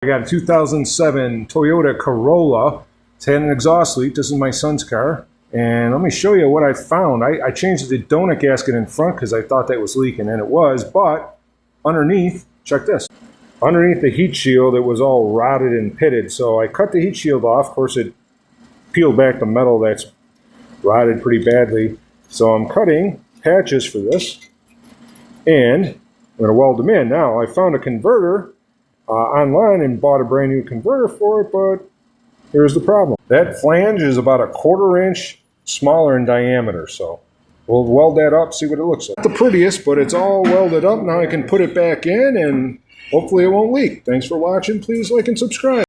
I got a 2007 Toyota Corolla. It's had an exhaust leak. This is my son's car. And let me show you what I found. I changed the donut gasket in front because I thought that was leaking, and it was. But underneath, check this. Underneath the heat shield, it was all rotted and pitted. So I cut the heat shield off. Of course, it peeled back the metal that's rotted pretty badly. So I'm cutting patches for this. And I'm going to weld them in. Now, I found a converter online and bought a brand new converter for it, but here's the problem. That flange is about a 1/4 inch smaller in diameter, so we'll weld that up, see what it looks like. Not the prettiest, but it's all welded up. Now I can put it back in and hopefully it won't leak. Thanks for watching. Please like and subscribe.